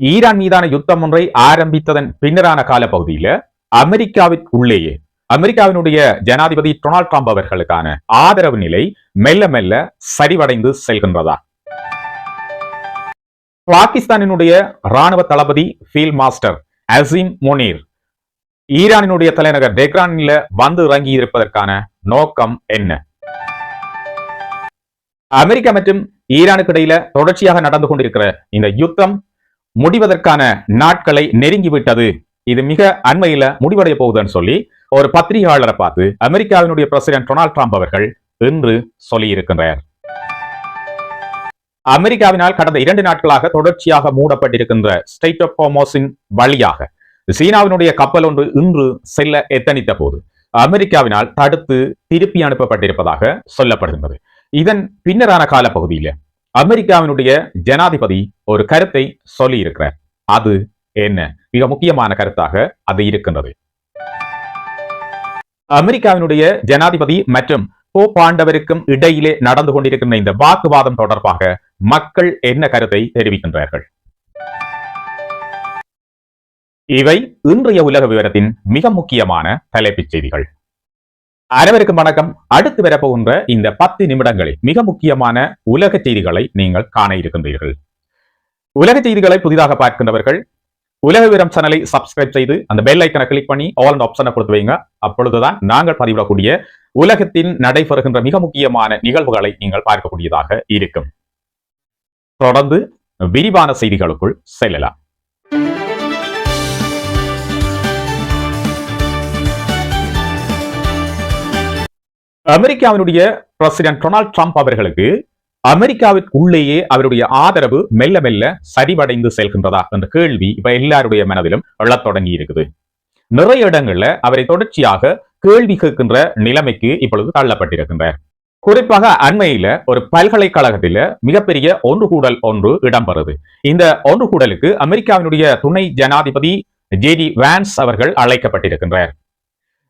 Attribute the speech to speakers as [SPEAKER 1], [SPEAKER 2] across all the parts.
[SPEAKER 1] Iran மீதான யுத்தம் ஒன்றை ஆரம்பித்ததன் பின்னரான காலப்பகுதியில் அமெரிக்காவிற்குள்ளேயே அமெரிக்காவினுடைய ஜனாதிபதி டொனால்ட் ட்ரம்ப் அவர்களுக்கான ஆதரவு நிலை மெல்ல மெல்ல சரிவடைந்து செல்கின்றதா? பாகிஸ்தானினுடைய ராணுவ தளபதி ஃபீல்ட் மாஸ்டர் அசீம் முனீர் ஈரானினுடைய தலைநகர் டெஹ்ரானில் வந்து இறங்கி இருப்பதற்கான நோக்கம் என்ன? அமெரிக்கா மற்றும் ஈரானுக்கு இடையில தொடர்ச்சியாக நடந்து கொண்டிருக்கிற இந்த யுத்தம் முடிவதற்கான நாட்களை நெருங்கிவிட்டது, இது மிக அண்மையில முடிவடைய போகுதுன்னு சொல்லி ஒரு பத்திரிகையாளரை பார்த்து அமெரிக்காவினுடைய பிரசிடென்ட் டொனால்ட் ட்ரம்ப் அவர்கள் இன்று சொல்லி இருக்கின்றார். அமெரிக்காவினால் கடந்த 2 நாட்களாக தொடர்ச்சியாக மூடப்பட்டிருக்கின்ற ஸ்ட்ரெய்ட் ஆஃப் ஹோர்முஸின் வழியாக சீனாவினுடைய கப்பல் ஒன்று இன்று செல்ல எத்தனித்த போது அமெரிக்காவினால் தடுத்து திருப்பி அனுப்பப்பட்டிருப்பதாக சொல்லப்படுகின்றது. இதன் பின்னரான காலப்பகுதியில் அமெரிக்காவினுடைய ஜனாதிபதி ஒரு கருத்தை சொல்லி இருக்கிறார். அது என்ன? மிக முக்கியமான கருத்தாக அது இருக்கின்றது. அமெரிக்காவினுடைய ஜனாதிபதி மற்றும் போப் ஆண்டவருக்கும் இடையிலே நடந்து கொண்டிருக்கின்ற இந்த வாக்குவாதம் தொடர்பாக மக்கள் என்ன கருத்தை தெரிவிக்கின்றார்கள்? இவை இன்றைய உலக விவரத்தின் மிக முக்கியமான தலைப்புச் செய்திகள். அனைவருக்கும் வணக்கம். அடுத்து வரப்போகின்ற இந்த 10 நிமிடங்களில் மிக முக்கியமான உலக செய்திகளை நீங்கள் காண இருக்கின்றீர்கள். உலக செய்திகளை புதிதாக பார்க்கின்றவர்கள் உலக விவரம் சேனலை சப்ஸ்கிரைப் செய்து அந்த பெல் ஐக்கனை கிளிக் பண்ணி ஆல் ஆப்ஷனை கொடுத்து வைங்க. அப்பொழுதுதான் நாங்கள் பதிவிடக்கூடிய உலகத்தில் நடைபெறுகின்ற மிக முக்கியமான நிகழ்வுகளை நீங்கள் பார்க்கக்கூடியதாக இருக்கும். தொடர்ந்து விரிவான செய்திகளுக்குள் செல்லலாம். அமெரிக்காவினுடைய பிரசிடென்ட் டொனால்ட் ட்ரம்ப் அவர்களுக்கு அமெரிக்காவிற்குள்ளேயே அவருடைய ஆதரவு மெல்ல மெல்ல சரிவடைந்து செல்கின்றதா என்ற கேள்வி இப்ப எல்லாருடைய மனதிலும் எழத் தொடங்கி இருக்குது. நிறைய இடங்கள்ல அவரை தொடர்ச்சியாக கேள்வி கேட்கின்ற நிலைமைக்கு இப்பொழுது தள்ளப்பட்டிருக்கின்றார். குறிப்பாக அண்மையில ஒரு பல்கலைக்கழகத்தில மிகப்பெரிய ஒன்று கூடல் ஒன்று இடம்பெறுது. இந்த ஒன்று கூடலுக்கு அமெரிக்காவினுடைய துணை ஜனாதிபதி ஜேடி வான்ஸ் அவர்கள் அழைக்கப்பட்டிருக்கின்றார்.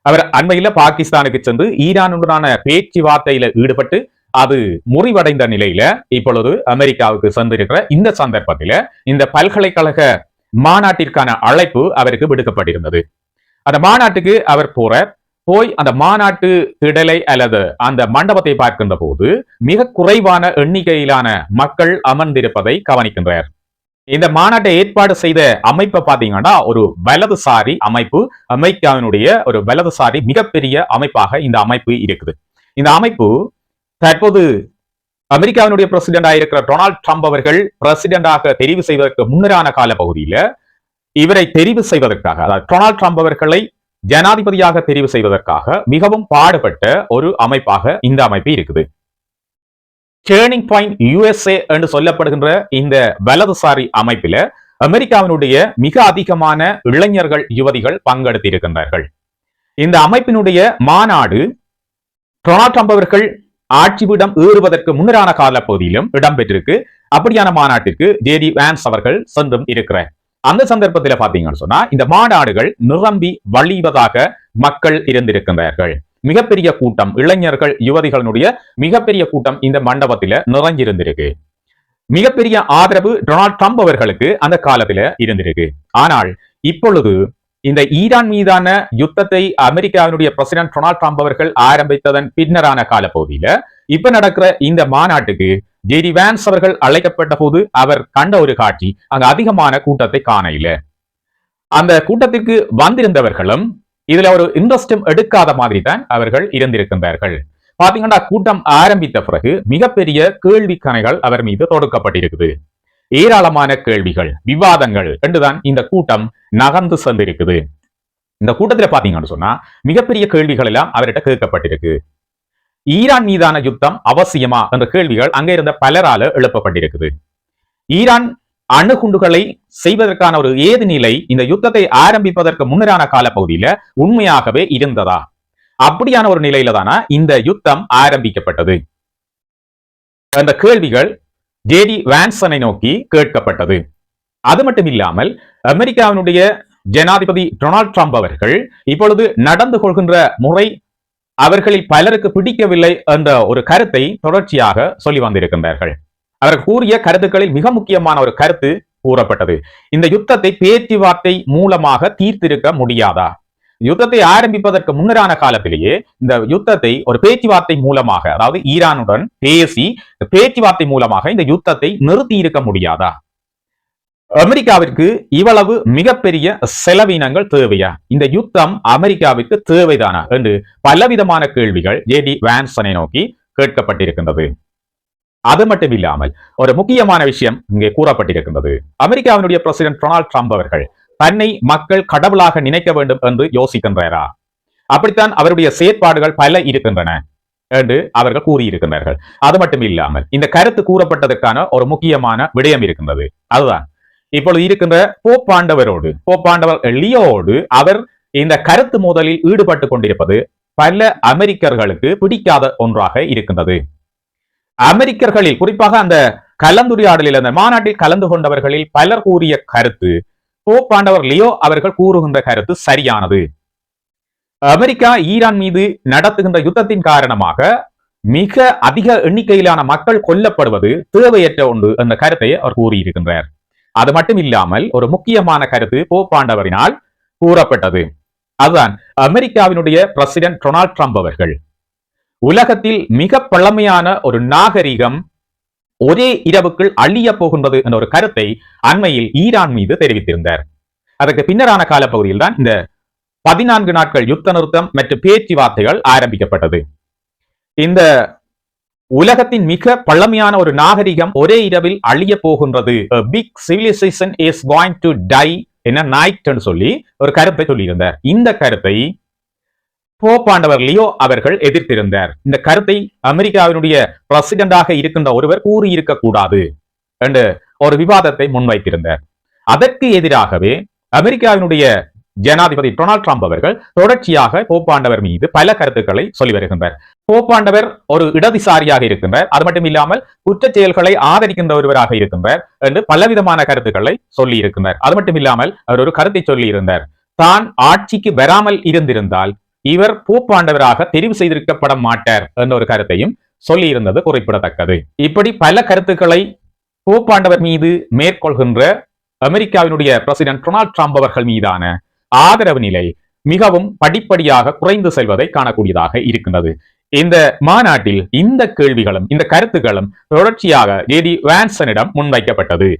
[SPEAKER 1] அவர் அண்மையில பாகிஸ்தானுக்கு சென்று ஈரானுடனான பேச்சுவார்த்தையில ஈடுபட்டு அது முறிவடைந்த நிலையில இப்பொழுது அமெரிக்காவுக்கு சென்றிருக்கிற இந்த சந்தர்ப்பத்தில இந்த பல்கலைக்கழக மாநாட்டிற்கான அழைப்பு அவருக்கு விடுக்கப்பட்டிருந்தது. அந்த மாநாட்டுக்கு அவர் போய் அந்த மாநாட்டு திடலை அல்லது அந்த மண்டபத்தை பார்க்கின்ற போது மிக குறைவான எண்ணிக்கையிலான மக்கள் அமர்ந்திருப்பதை கவனிக்கின்றார். இந்த மாநாட்டை ஏற்பாடு செய்த அமைப்பை பாத்தீங்கன்னா ஒரு வலதுசாரி அமைப்பு, அமெரிக்காவினுடைய ஒரு வலதுசாரி மிகப்பெரிய அமைப்பாக இந்த அமைப்பு இருக்குது. இந்த அமைப்பு தற்போது அமெரிக்காவினுடைய பிரசிடென்ட் இருக்கிற டொனால்ட் ட்ரம்ப் அவர்கள் பிரசிடென்டாக தெரிவு செய்வதற்கு முன்னரான கால பகுதியில் இவரை தெரிவு செய்வதற்காக, அதாவது டொனால்ட் ட்ரம்ப் அவர்களை ஜனாதிபதியாக தெரிவு செய்வதற்காக மிகவும் பாடுபட்ட ஒரு அமைப்பாக இந்த அமைப்பு இருக்குது. டேர்னிங் பாயிண்ட் USA என்று சொல்லப்படுகின்ற இந்த வலதுசாரி அமைப்பில அமெரிக்காவினுடைய மிக அதிகமான இளைஞர்கள், யுவதிகள் பங்கெடுத்திருக்கின்றார்கள். இந்த அமைப்பினுடைய மாநாடு டொனால்ட் ட்ரம்ப் அவர்கள் ஆட்சிபீடம் ஏறுவதற்கு முன்னரான காலப்பகுதியிலும் இடம்பெற்றிருக்கு. அப்படியான மாநாட்டிற்கு ஜேடி வான்ஸ் அவர்கள் சென்றும் இருக்கிறார். அந்த சந்தர்ப்பத்தில் பாத்தீங்கன்னு சொன்னா இந்த மாநாடுகள் நிரம்பி வழிவதாக மக்கள் இருந்திருக்கின்றார்கள். மிகப்பெரிய கூட்டம், இளைஞர்கள், யுவதிகளுடைய மிகப்பெரிய கூட்டம் இந்த மண்டபத்தில நிறைஞ்சிருந்திருக்கு. மிகப்பெரிய ஆதரவு டொனால்ட் ட்ரம்ப் அவர்களுக்கு அந்த காலத்துல இருந்திருக்கு. ஆனால் இப்பொழுது இந்த ஈரான் மீதான யுத்தத்தை அமெரிக்காவினுடைய பிரசிடென்ட் டொனால்ட் ட்ரம்ப் அவர்கள் ஆரம்பித்ததன் பின்னரான காலப்பகுதியில இப்ப நடக்கிற இந்த மாநாட்டுக்கு ஜேடி வான்ஸ் அவர்கள் அழைக்கப்பட்ட போது அவர் கண்ட ஒரு காட்சி, அங்க அதிகமான கூட்டத்தை காண இல்ல. அந்த கூட்டத்திற்கு வந்திருந்தவர்களும் இதுல ஒரு இன்ட்ரெஸ்டும் எடுக்காத மாதிரி தான் அவர்கள் இருந்திருக்கின்றார்கள். பாத்தீங்கன்னா கூட்டம் ஆரம்பித்த பிறகு மிகப்பெரிய கேள்வி கணைகள் அவர் மீது தொடுக்கப்பட்டிருக்குது. ஏராளமான கேள்விகள், விவாதங்கள் என்றுதான் இந்த கூட்டம் நகர்ந்து சென்றிருக்குது. இந்த கூட்டத்தில் பாத்தீங்கன்னு சொன்னா மிகப்பெரிய கேள்விகள் எல்லாம் அவர்கிட்ட கேட்கப்பட்டிருக்கு. ஈரான் மீதான யுத்தம் அவசியமா என்ற கேள்விகள் அங்க இருந்த பலரால எழுப்பப்பட்டிருக்குது. ஈரான் அணுகுண்டுகளை செய்வதற்கான ஒரு ஏது நிலை இந்த யுத்தத்தை ஆரம்பிப்பதற்கு முன்னரான காலப்பகுதியில உண்மையாகவே இருந்ததா? அப்படியான ஒரு நிலையில தானா இந்த யுத்தம் ஆரம்பிக்கப்பட்டது? அந்த கேள்விகள் ஜேடி வான்சனை நோக்கி கேட்கப்பட்டது. அது மட்டும் இல்லாமல் அமெரிக்காவினுடைய ஜனாதிபதி டொனால்ட் ட்ரம்ப் அவர்கள் இப்பொழுது நடந்து கொள்கின்ற முறை அவர்களில் பலருக்கு பிடிக்கவில்லை என்ற ஒரு கருத்தை தொடர்ச்சியாக சொல்லி வந்திருக்கின்றார்கள். அவர் கூறிய கருத்துக்களில் மிக முக்கியமான ஒரு கருத்து கூறப்பட்டது. இந்த யுத்தத்தை பேச்சுவார்த்தை மூலமாக தீர்த்திருக்க முடியாதா? யுத்தத்தை ஆரம்பிப்பதற்கு முன்னரான காலத்திலேயே இந்த யுத்தத்தை ஒரு பேச்சுவார்த்தை மூலமாக, அதாவது ஈரானுடன் பேசி பேச்சுவார்த்தை மூலமாக இந்த யுத்தத்தை நிறுத்தி இருக்க முடியாதா? அமெரிக்காவிற்கு இவ்வளவு மிகப்பெரிய செலவினங்கள் தேவையா? இந்த யுத்தம் அமெரிக்காவிற்கு தேவைதானா என்று பலவிதமான கேள்விகள் ஜேடி வான்சனை நோக்கி கேட்கப்பட்டிருக்கின்றது. அது மட்டும் இல்லாமல் ஒரு முக்கியமான விஷயம் இங்கே கூறப்பட்டிருக்கின்றது. அமெரிக்காவினுடைய பிரசிடென்ட் டொனால்ட் ட்ரம்ப் அவர்கள் தன்னை மக்கள் கடவுளாக நினைக்க வேண்டும் என்று யோசிக்கின்றாரா? அப்படித்தான் அவருடைய செயற்பாடுகள் பல இருக்கின்றன என்று அவர்கள் கூறியிருக்கின்றார்கள். அது மட்டும் இல்லாமல் இந்த கருத்து கூறப்பட்டதற்கான ஒரு முக்கியமான விடயம் இருக்கின்றது. அதுதான் இப்பொழுது இருக்கின்ற போப்பாண்டவர் லியோடு அவர் இந்த கருத்து மோதலில் ஈடுபட்டு கொண்டிருப்பது பல அமெரிக்கர்களுக்கு பிடிக்காத ஒன்றாக இருக்கின்றது. அமெரிக்கர்களில் குறிப்பாக அந்த கலந்துரையாடலில், அந்த மாநாட்டில் கலந்து கொண்டவர்களில் பலர் கூறிய கருத்து, போப்பாண்டவர் லியோ அவர்கள் கூறுகின்ற கருத்து சரியானது. அமெரிக்கா ஈரான் மீது நடத்துகின்ற யுத்தத்தின் காரணமாக மிக அதிக எண்ணிக்கையிலான மக்கள் கொல்லப்படுவது தேவையற்ற ஒன்று என்ற கருத்தை அவர் கூறியிருக்கின்றார். அது மட்டும் இல்லாமல் ஒரு முக்கியமான கருத்து போப்பாண்டவரினால் கூறப்பட்டது. அதுதான் அமெரிக்காவினுடைய பிரசிடென்ட் டொனால்ட் ட்ரம்ப் அவர்கள் உலகத்தில் மிக பழமையான ஒரு நாகரிகம் ஒரே இரவுக்குள் அழிய போகின்றது என்ற ஒரு கருத்தை அண்மையில் ஈரான் மீது தெரிவித்திருந்தார். அதற்கு பின்னரான காலப்பகுதியில் தான் இந்த 14 நாட்கள் யுத்த நிறுத்தம் மற்றும் பேச்சுவார்த்தைகள் ஆரம்பிக்கப்பட்டது. இந்த உலகத்தின் மிக பழமையான ஒரு நாகரிகம் ஒரே இரவில் அழிய போகின்றது, big civilization is going to die என்ன நைட் என்று சொல்லி ஒரு கருத்தை சொல்லியிருந்தார். இந்த கருத்தை போப்பாண்டவர் லியோ அவர்கள் எதிர்த்திருந்தார். இந்த கருத்தை அமெரிக்காவினுடைய பிரசிடென்டாக இருக்கின்ற ஒருவர் கூறியிருக்க கூடாது என்று ஒரு விவாதத்தை முன்வைத்திருந்தார். அதற்கு எதிராகவே அமெரிக்காவினுடைய ஜனாதிபதி டொனால்ட் ட்ரம்ப் அவர்கள் தொடர்ச்சியாக போப்பாண்டவர் மீது பல கருத்துக்களை சொல்லி வருகின்றார். போப்பாண்டவர் ஒரு இடதுசாரியாக இருக்கின்றார், அது மட்டும் இல்லாமல் குற்றச் செயல்களை ஆதரிக்கின்ற ஒருவராக இருக்கின்றார் என்று பலவிதமான கருத்துக்களை சொல்லி இருக்கின்றார். அது மட்டும் இல்லாமல் அவர் ஒரு கருத்தை சொல்லி இருந்தார், தான் ஆட்சிக்கு வராமல் இருந்திருந்தால் இவர் போப்பாண்டவராக தெரிவு செய்திருக்கப்பட மாட்டார் என்ற ஒரு கருத்தையும் சொல்லி இருந்தது குறிப்பிடத்தக்கது. இப்படி பல கருத்துக்களை போப்பாண்டவர் மீது மேற்கொள்கின்ற அமெரிக்காவினுடைய பிரசிடென்ட் டொனால்ட் ட்ரம்ப் அவர்கள் மீதான ஆதரவு நிலை மிகவும் படிப்படியாக குறைந்து செல்வதை காணக்கூடியதாக இருக்கின்றது. இந்த மாநாட்டில் இந்த கேள்விகளும் இந்த கருத்துக்களும் தொடர்ச்சியாக ஜேடி வான்சனிடம் முன்வைக்கப்பட்டது.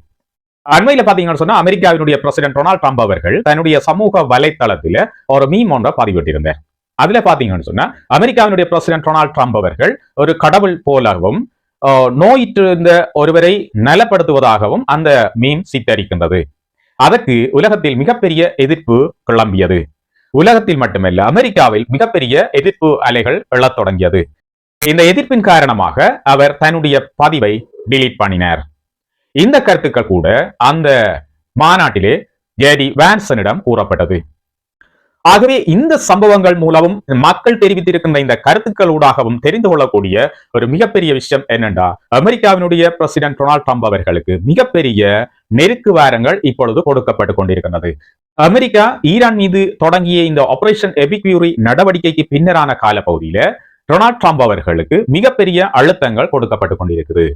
[SPEAKER 1] அண்மையில பாத்தீங்கன்னு சொன்னா அமெரிக்காவினுடைய பிரசிடென்ட் டொனால்ட் ட்ரம்ப் அவர்கள் தன்னுடைய சமூக வலைத்தளத்தில் ஒரு மீம் ஒன்றை பதிவிட்டிருந்தார். அதுல பாத்தீங்கன்னு சொன்னா அமெரிக்காவினுடைய பிரசிடென்ட் டொனால்ட் ட்ரம்ப் அவர்கள் ஒரு கடவுள் போலவும் நோயிற்றிருந்த ஒருவரை நலப்படுத்துவதாகவும் அந்த மீம் சித்தரிக்கின்றது. அதற்கு உலகத்தில் மிகப்பெரிய எதிர்ப்பு கிளம்பியது. உலகத்தில் மட்டுமல்ல, அமெரிக்காவில் மிகப்பெரிய எதிர்ப்பு அலைகள் எழத் தொடங்கியது. இந்த எதிர்ப்பின் காரணமாக அவர் தன்னுடைய பதிவை டிலீட் பண்ணினார். இந்த கருத்துக்கள் கூட அந்த மாநாட்டிலே ஜேடி வான்சனிடம் கூறப்பட்டது. ஆகவே இந்த சம்பவங்கள் மூலமும் மக்கள் தெரிவித்திருக்கின்ற இந்த கருத்துக்களூடாகவும் தெரிந்து கொள்ளக்கூடிய ஒரு மிகப்பெரிய விஷயம் என்னென்றா, அமெரிக்காவினுடைய பிரசிடென்ட் டொனால்ட் ட்ரம்ப் அவர்களுக்கு மிகப்பெரிய நெருக்குவாரங்கள் இப்பொழுது கொடுக்கப்பட்டு கொண்டிருக்கின்றது. அமெரிக்கா ஈரான் மீது தொடங்கிய இந்த ஆபரேஷன் எபிக்யூரி நடவடிக்கைக்கு பின்னரான காலப்பகுதியில டொனால்ட் ட்ரம்ப் அவர்களுக்கு மிகப்பெரிய அழுத்தங்கள் கொடுக்கப்பட்டு கொண்டிருக்குது.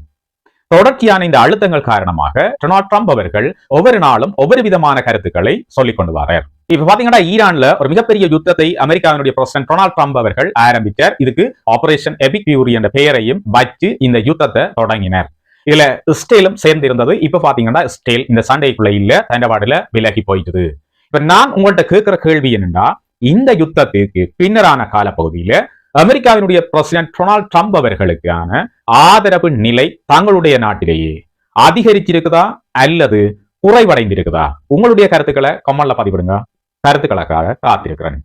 [SPEAKER 1] தொடர்ச்சியான இந்த அழுத்தங்கள் காரணமாக டொனால்ட் ட்ரம்ப் அவர்கள் ஒவ்வொரு நாளும் ஒவ்வொரு விதமான கருத்துக்களை சொல்லிக் கொண்டு வரார். இப்ப பாத்தீங்கன்னா ஈரான்ல ஒரு மிகப்பெரிய யுத்தத்தை அமெரிக்காவினுடைய பிரசிடென்ட் டொனால்ட் ட்ரம்ப் அவர்கள் ஆரம்பித்தார். இதுக்கு ஆபரேஷன் எபிக்யூரி என்ற பெயரையும் வச்சு இந்த யுத்தத்தை தொடங்கினார். இதுல இஸ்ரேலும் சேர்ந்திருந்தது. இப்ப பாத்தீங்கன்னா இஸ்ரேல் இந்த சண்டைக்குள்ள இல்ல, தண்டவாடுல விலகி போயிட்டுது. இப்ப நான் உங்கள்கிட்ட கேட்கிற கேள்வி என்னன்னா, இந்த யுத்தத்திற்கு பின்னரான காலப்பகுதியில அமெரிக்காவினுடைய பிரசிடென்ட் டொனால்ட் ட்ரம்ப் அவர்களுக்கான ஆதரவு நிலை தங்களுடைய நாட்டிலேயே அதிகரிச்சிருக்குதா அல்லது குறைவடைந்திருக்குதா? உங்களுடைய கருத்துக்களை கமெண்ட்ல பதிவிடுங்க. கருத்துக்களுக்காக காத்திருக்கிறேன்.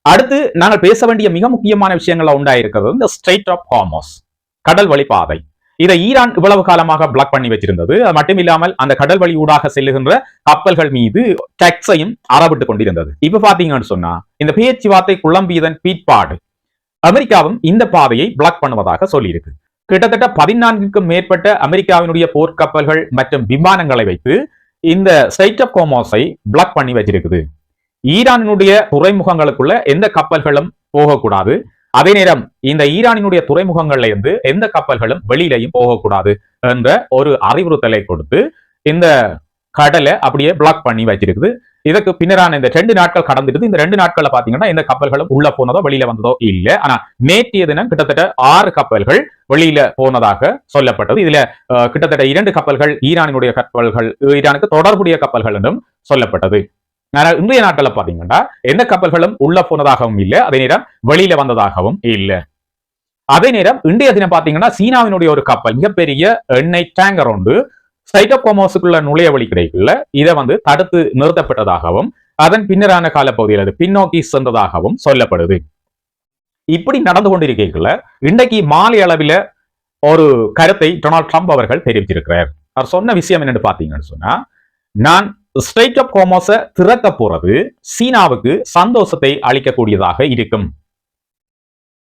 [SPEAKER 1] அடுத்து நாங்கள் பேச வேண்டிய மிக முக்கியமான விஷயங்கள உண்டாயிருக்கிறது இந்த ஸ்ட்ரெய்ட் ஆஃப் ஹார்மஸ், கடல் வழி பாதை. இதை ஈரான் இவ்வளவு காலமாக பிளாக் பண்ணி வச்சிருந்தது. அது மட்டும் இல்லாமல் அந்த கடல் வழி ஊடாக செல்லுகின்ற கப்பல்கள் மீது டாக்ஸையும் அறவிட்டுக் கொண்டிருந்தது. இப்ப பாத்தீங்கன்னு சொன்னா இந்த பேச்சுவார்த்தை குழம்பியதன் பிற்பாடு அமெரிக்காவும் இந்த பாதையை பிளாக் பண்ணுவதாக சொல்லியிருக்கு. கிட்டத்தட்ட 14க்கும் மேற்பட்ட அமெரிக்காவினுடைய போர்க்கப்பல்கள் மற்றும் விமானங்களை வைத்து இந்த ஸ்ட்ரெய்ட் ஆஃப் ஹார்மஸை பிளாக் பண்ணி வச்சிருக்குது. ஈரானினுடைய துறைமுகங்களுக்குள்ள எந்த கப்பல்களும் போகக்கூடாது. அதே நேரம் இந்த ஈரானினுடைய துறைமுகங்கள்ல இருந்து எந்த கப்பல்களும் வெளியிலையும் போகக்கூடாது என்ற ஒரு அறிவுறுத்தலை கொடுத்து இந்த கடலை அப்படியே பிளாக் பண்ணி வச்சிருக்குது. இதுக்கு பின்னரான இந்த 2 நாட்கள் கடந்துட்டு இந்த 2 நாட்கள்ல பாத்தீங்கன்னா இந்த கப்பல்களும் உள்ள போனதோ வெளியில வந்ததோ இல்ல. ஆனா நேற்றைய தினம் கிட்டத்தட்ட 6 கப்பல்கள் வெளியில போனதாக சொல்லப்பட்டது. இதுல கிட்டத்தட்ட 2 கப்பல்கள் ஈரானுடைய கப்பல்கள், ஈரானுக்கு தொடர்புடைய கப்பல்கள் என்றும் சொல்லப்பட்டது. ஆனால் இன்றைய நாட்கள்ல பாத்தீங்கன்னா எந்த கப்பல்களும் உள்ள போனதாகவும் இல்லை, அதே நேரம் வெளியில வந்ததாகவும் இல்லை. அதே நேரம் இன்றைய தினம் பாத்தீங்கன்னா சீனாவினுடைய ஒரு கப்பல் மிகப்பெரிய எண்ணெய் டேங்கர் ஒன்று ஸ்ட்ரைட் ஆஃப் ஹார்முஸுக்குள்ள நுழைய வழி கிடைக்கல, இதை தடுத்து நிறுத்தப்பட்டதாகவும் அதன் பின்னரான காலப்பகுதியில் அது பின்னோக்கி சென்றதாகவும் சொல்லப்படுது. இப்படி நடந்து கொண்டிருக்கீங்கள இன்றைக்கு மாலை அளவில் ஒரு கருத்தை டொனால்ட் ட்ரம்ப் அவர்கள் தெரிவித்திருக்கிறார். அவர் சொன்ன விஷயம் என்னன்னு பாத்தீங்கன்னு சொன்னா, நான் ஸ்ட்ரைட் ஆஃப் ஹார்முஸை திறக்க போறது சீனாவுக்கு சந்தோஷத்தை அளிக்கக்கூடியதாக இருக்கும்.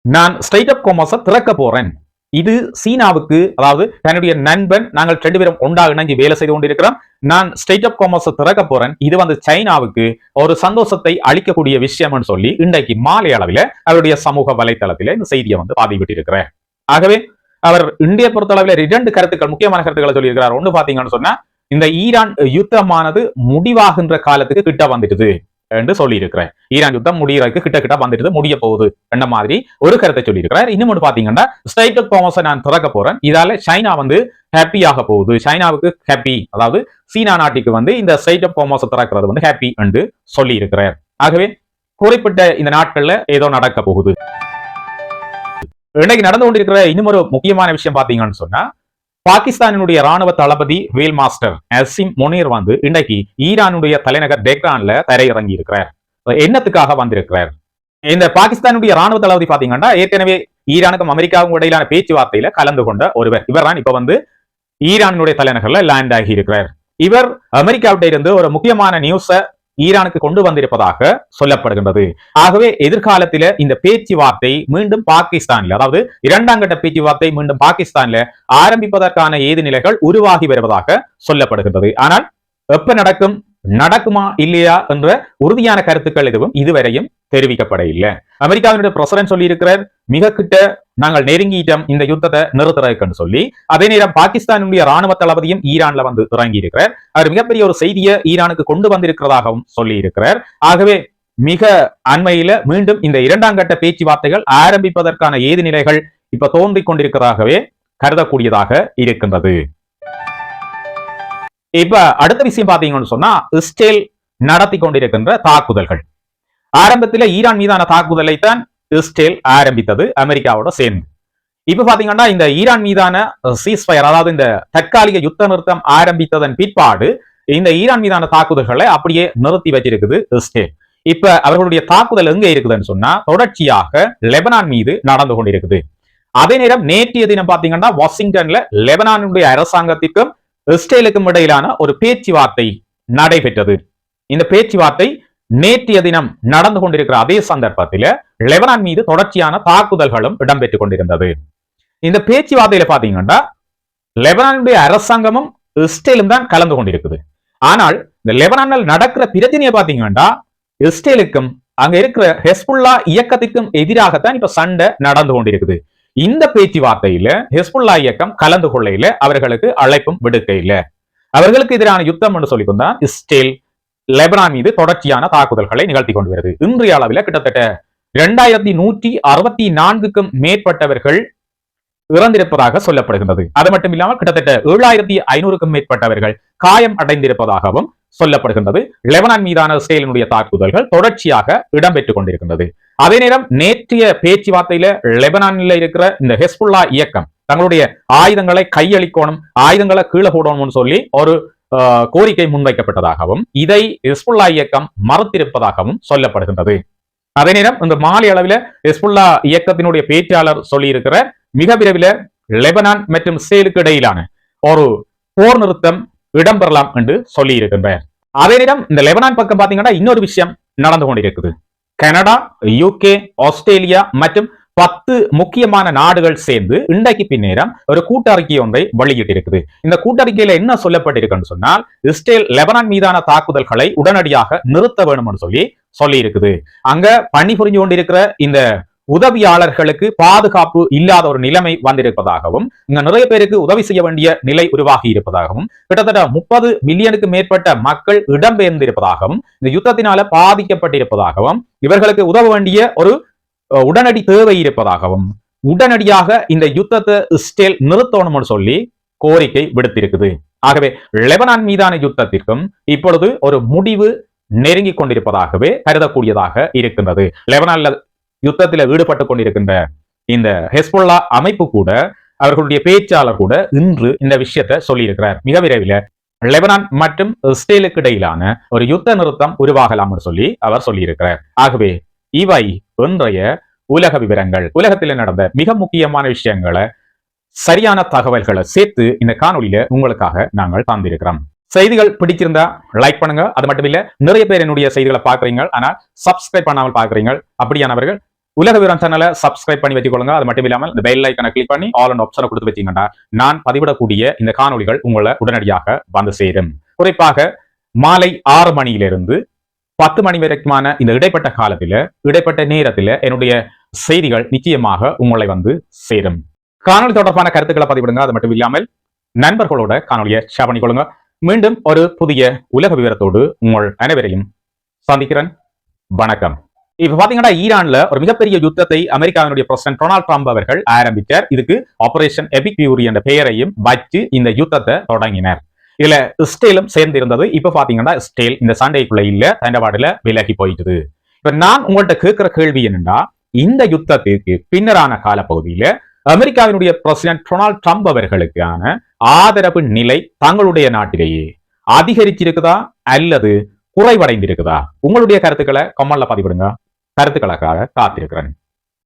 [SPEAKER 1] நான் ஸ்ட்ரைட் ஆஃப் ஹார்முஸை திறக்க போறேன், இது சீனாவுக்கு, அதாவது தன்னுடைய நண்பன், நாங்கள் 2 பேரும் ஒன்றாக இணைஞ்சு வேலை செய்து கொண்டிருக்கிறோம், நான் ஸ்ட்ரைட் ஆஃப் ஹார்முஸை திறக்க போறேன், இது சைனாவுக்கு ஒரு சந்தோஷத்தை அளிக்கக்கூடிய விஷயம்னு சொல்லி இன்றைக்கு மாலை அளவில் அவருடைய சமூக வலைதளத்தில் இந்த செய்தியை பதிவிட்டிருக்கிறார். ஆகவே அவர் இந்திய பொறுத்தளவில் 2 கருத்துக்கள், முக்கியமான கருத்துக்களை சொல்லியிருக்கிறார். ஒன்று பாத்தீங்கன்னு சொன்னா, இந்த ஈரான் யுத்தமானது முடிவாகின்ற காலத்துக்கு கிட்ட வந்துடுது என்று சொல்லி இருக்கிறேன். ஈரான் யுத்தம் முடியறதுக்கு கிட்ட வந்துட்டு முடிய போகுது என்ன மாதிரி ஒரு கருத்தை சொல்லி இருக்கிறார். இன்னும் பாத்தீங்கன்னா ஸ்ட்ரைட் ஆஃப் ஹார்முஸை நான் திறக்க போறேன், இதால சைனா ஹாப்பியாக போகுது, சைனாவுக்கு ஹாப்பி, அதாவது சீனா நாட்டுக்கு இந்த ஸ்ட்ரைட் ஆஃப் ஹார்முஸை திறக்கிறது ஹாப்பி என்று சொல்லி இருக்கிறார். ஆகவே குறிப்பிட்ட இந்த நாட்கள்ல ஏதோ நடக்க போகுது. இன்னைக்கு நடந்து கொண்டிருக்கிற இன்னும் ஒரு முக்கியமான விஷயம் பாத்தீங்கன்னு சொன்னா, பாகிஸ்தானினுடைய ராணுவ தளபதி வேல் மாஸ்டர் அசிம் முனீர் இன்றைக்கு ஈரானுடைய தலைநகர் டெஹ்ரான்ல தரையிறங்கி இருக்கிறார். என்னத்துக்காக வந்திருக்கிறார்? இந்த பாகிஸ்தானுடைய ராணுவ தளபதி பாத்தீங்கன்னா ஏற்கனவே ஈரானுக்கும் அமெரிக்காவுக்கும் இடையிலான பேச்சுவார்த்தையில கலந்து கொண்ட ஒருவர். இவர் தான் இப்ப ஈரானுடைய தலைநகர்ல லேண்ட் ஆகி இருக்கிறார். இவர் அமெரிக்காவிட்ட இருந்து ஒரு முக்கியமான நியூஸை ஈரானுக்கு கொண்டு வந்திருப்பதாக சொல்லப்படுகின்றது. ஆகவே எதிர்காலத்தில் இந்த பேச்சுவார்த்தை மீண்டும் பாகிஸ்தான்ல, அதாவது 2ஆம் கட்ட பேச்சுவார்த்தை மீண்டும் பாகிஸ்தான்ல ஆரம்பிப்பதற்கான ஏது நிலைகள் உருவாகி வருவதாக சொல்லப்படுகின்றது. ஆனால் எப்ப நடக்கும், நடக்குமா இல்லையா என்ற உறுதியான கருத்துக்கள் எதுவும் இதுவரையும் தெரிவிக்கப்பட இல்லை. அமெரிக்காவினுடைய பிரசிடன்ட் சொல்லி இருக்கிறார், மிக கிட்ட நாங்கள் நெருங்கிட்டோம் இந்த யுத்தத்தை நிறுத்துறதுக்குன்னு சொல்லி. அதே நேரம் பாகிஸ்தானுடைய ராணுவ தளபதியும் ஈரான்ல இறங்கி இருக்கிறார். அவர் மிகப்பெரிய ஒரு செய்தியை ஈரானுக்கு கொண்டு வந்திருக்கிறதாகவும் சொல்லி இருக்கிறார். ஆகவே மிக அண்மையில மீண்டும் இந்த 2ஆம் கட்ட பேச்சுவார்த்தைகள் ஆரம்பிப்பதற்கான ஏது நிலைகள் இப்ப தோன்றிக் கொண்டிருக்கிறதாகவே கருதக்கூடியதாக இருக்கின்றது. இப்ப அடுத்த விஷயம் பாத்தீங்கன்னு சொன்னா, இஸ்ரேல் நடத்தி கொண்டிருக்கின்ற தாக்குதல்கள். ஆரம்பத்தில் ஈரான் மீதான தாக்குதலை தான் இஸ்ரேல் ஆரம்பித்தது அமெரிக்காவோட சேர்ந்து. இப்ப பாத்தீங்கன்னா இந்த ஈரான் மீதான சீஸ்ஃபயர், அதாவது இந்த தற்காலிக யுத்த நிறுத்தம் ஆரம்பித்ததன் பிற்பாடு இந்த ஈரான் மீதான தாக்குதல்களை அப்படியே நிறுத்தி வச்சிருக்குது இஸ்ரேல். இப்ப அவர்களுடைய தாக்குதல் எங்க இருக்குதுன்னு சொன்னா, தொடர்ச்சியாக லெபனான் மீது நடந்து கொண்டிருக்குது. அதே நேரம் நேற்றைய தினம் பாத்தீங்கன்னா வாஷிங்டன்ல லெபனானுடைய அரசாங்கத்திற்கும் இஸ்ரேலுக்கும் இடையிலான ஒரு பேச்சுவார்த்தை நடைபெற்றது. இந்த பேச்சுவார்த்தை நேற்றைய தினம் நடந்து கொண்டிருக்கிற அதே சந்தர்ப்பத்தில் லெபனான் மீது தொடர்ச்சியான தாக்குதல்களும் இடம்பெற்றுக் கொண்டிருந்தது. இந்த பேச்சுவார்த்தையில பாத்தீங்கன்னா லெபனானுடைய அரசாங்கமும் இஸ்ரேலும் தான் கலந்து கொண்டிருக்குது. ஆனால் இந்த லெபனானில் நடக்கிற பிரச்சனையை பாத்தீங்கன்னா இஸ்ரேலுக்கும் அங்க இருக்கிற ஹெஸ்புல்லா இயக்கத்திற்கும் எதிராகத்தான் இப்ப சண்டை நடந்து கொண்டிருக்குது. இந்த பேச்சுவார்த்தையில ஹெஸ்புல்லா இயக்கம் கலந்து கொள்ளையில அவர்களுக்கு அழைப்பும் விடுக்க இல்லை. அவர்களுக்கு எதிரான யுத்தம் என்று சொல்லிக்கொண்டான் இஸ்ரேல் லெபனான் மீது தொடர்ச்சியான தாக்குதல்களை நிகழ்த்தி கொண்டு வருது. இன்றைய அளவில் கிட்டத்தட்ட 2164க்கும் மேற்பட்டவர்கள் இறந்திருப்பதாக சொல்லப்படுகின்றது. அது மட்டும் இல்லாமல் கிட்டத்தட்ட 7500க்கும் மேற்பட்டவர்கள் காயம் அடைந்திருப்பதாகவும் சொல்லப்படுகின்றது. லெபனான் மீதான இஸ்ரேலினுடைய தாக்குதல்கள் தொடர்ச்சியாக இடம்பெற்றுக் கொண்டிருக்கின்றது. அதே நேரம் நேற்றைய பேச்சுவார்த்தையில லெபனானில் இருக்கிற இந்த ஹெஸ்புல்லா இயக்கம் தங்களுடைய ஆயுதங்களை கையளிக்கணும், ஆயுதங்களை கீழே போடணும்னு சொல்லி ஒரு கோரிக்கை முன்வைக்கப்பட்டதாகவும் இதை ஹெஸ்புல்லா இயக்கம் மறுத்திருப்பதாகவும் சொல்லப்படுகின்றது. அதே நேரம் இந்த மாலை அளவில் ஹெஸ்புல்லா இயக்கத்தினுடைய பேச்சாளர் சொல்லி இருக்கிற மிக விரைவில் லெபனான் மற்றும் இஸ்ரேலுக்கு இடையிலான ஒரு போர் நிறுத்தம் இடம்பெறலாம் என்று சொல்லி இருக்கின்றார். அதே நேரம் இந்த லெபனான் பக்கம் பாத்தீங்கன்னா இன்னொரு விஷயம் நடந்து கொண்டிருக்குது. கனடா, யூகே, ஆஸ்திரேலியா மற்றும் 10 முக்கியமான நாடுகள் சேர்ந்து இன்றைக்கு பின்னேரம் ஒரு கூட்டறிக்கை ஒன்றை வெளியிட்டிருக்குது. இந்த கூட்டறிக்கையில என்ன சொல்லப்பட்டிருக்குன்னு சொன்னால், இஸ்ரேல் லெபனான் மீதான தாக்குதல்களை உடனடியாக நிறுத்த வேண்டும் என்று சொல்லி இருக்குது. அங்க பணிபுரிஞ்சு கொண்டிருக்கிற இந்த உதவியாளர்களுக்கு பாதுகாப்பு இல்லாத ஒரு நிலைமை வந்திருப்பதாகவும் இங்க நிறைய பேருக்கு உதவி செய்ய வேண்டிய நிலை உருவாகி இருப்பதாகவும் கிட்டத்தட்ட 30 மில்லியனுக்கு மேற்பட்ட மக்கள் இடம்பெயர்ந்திருப்பதாகவும் இந்த யுத்தத்தினால பாதிக்கப்பட்டிருப்பதாகவும் இவர்களுக்கு உதவ வேண்டிய ஒரு உடனடி தேவை இருப்பதாகவும் உடனடியாக இந்த யுத்தத்தை இஸ்ரேல் நிறுத்தணும்னு சொல்லி கோரிக்கை விடுத்திருக்குது. ஆகவே லெபனான் மீதான யுத்தத்திற்கும் இப்பொழுது ஒரு முடிவு நெருங்கி கொண்டிருப்பதாகவே கருதக்கூடியதாக இருக்கின்றது. லெபனான்ல யுத்தத்தில் ஈடுபட்டுக் கொண்டிருக்கின்ற இந்த ஹெஸ்புல்லா அமைப்பு கூட அவர்களுடைய பேச்சாளர் கூட இன்று இந்த விஷயத்தை சொல்லியிருக்கிறார். மிக விரைவில் லெபனான் மற்றும் இஸ்ரேலுக்கு இடையிலான ஒரு யுத்த நிறுத்தம் உருவாகலாம் சொல்லி அவர் சொல்லியிருக்கிறார். ஆகவே இவை இன்றைய உலக விவரங்கள். உலகத்தில் நடந்த மிக முக்கியமான விஷயங்களை சரியான தகவல்களை சேர்த்து இந்த காணொலியில உங்களுக்காக நாங்கள் தந்திருக்கிறோம். செய்திகள் பிடிச்சிருந்தா லைக் பண்ணுங்க. அது மட்டும் இல்ல, நிறைய பேர் என்னுடைய செய்திகளை பாக்குறீங்க, ஆனால் சப்ஸ்கிரைப் பண்ணாமல் பாக்குறீங்க. அப்படியானவர்கள் உலக விவரம் சேனலை சப்ஸ்கிரைப் பண்ணி வச்சுக்கொள்ளுங்க. அது மட்டும் இல்லாமல் இந்த பெல் ஐக்கனை கிளிக் பண்ணி ஆல் அண்ட் ஆப்ஷனை கொடுத்து வச்சீங்கன்னா நான் பதிவிடக்கூடிய இந்த காணொலிகள் உங்களை உடனடியாக வந்து சேரும். குறிப்பாக மாலை 6 மணியிலிருந்து 10 மணி வரைக்குமான இந்த இடைப்பட்ட காலத்தில் இடைப்பட்ட நேரத்தில் என்னுடைய செய்திகள் நிச்சயமாக உங்களை வந்து சேரும். காணொலி தொடர்பான கருத்துக்களை பதிவிடுங்க. அது மட்டும் இல்லாமல் நண்பர்களோட காணொலியை ஷேர் பண்ணிக்கொள்ளுங்க. மீண்டும் ஒரு புதிய உலக விவரத்தோடு உங்கள் அனைவரையும் சந்திக்கிறேன். வணக்கம். இப்ப பாத்தீங்கன்னா ஈரான்ல ஒரு மிகப்பெரிய யுத்தத்தை அமெரிக்காவினுடைய பிரசிடன்ட் டொனால்ட் ட்ரம்ப் அவர்கள் ஆரம்பித்தார். இதுக்கு ஆபரேஷன் எபிக் ஃபியூரி என்ற பெயரையும் வச்சு இந்த யுத்தத்தை தொடங்கினார். இதுல இஸ்ரேலும் சேர்ந்திருந்தது. இப்ப பாத்தீங்கன்னா இஸ்ரேல் இந்த சண்டைக்குள்ள இல்ல, தண்டவாடுல விலகி போயிட்டுது. இப்ப நான் உங்கள்கிட்ட கேட்கிற கேள்வி என்னன்னா, இந்த யுத்தத்திற்கு பின்னரான காலப்பகுதியில அமெரிக்காவினுடைய பிரசிடன்ட் டொனால்ட் ட்ரம்ப் அவர்களுக்கான ஆதரவு நிலை தங்களுடைய நாட்டிலேயே அதிகரிச்சிருக்குதா அல்லது குறைவடைந்திருக்குதா? உங்களுடைய கருத்துக்களை கமெண்ட்ல பதிவிடுங்க. கருத்துக்களுக்காக காத்திருக்கிறேன்.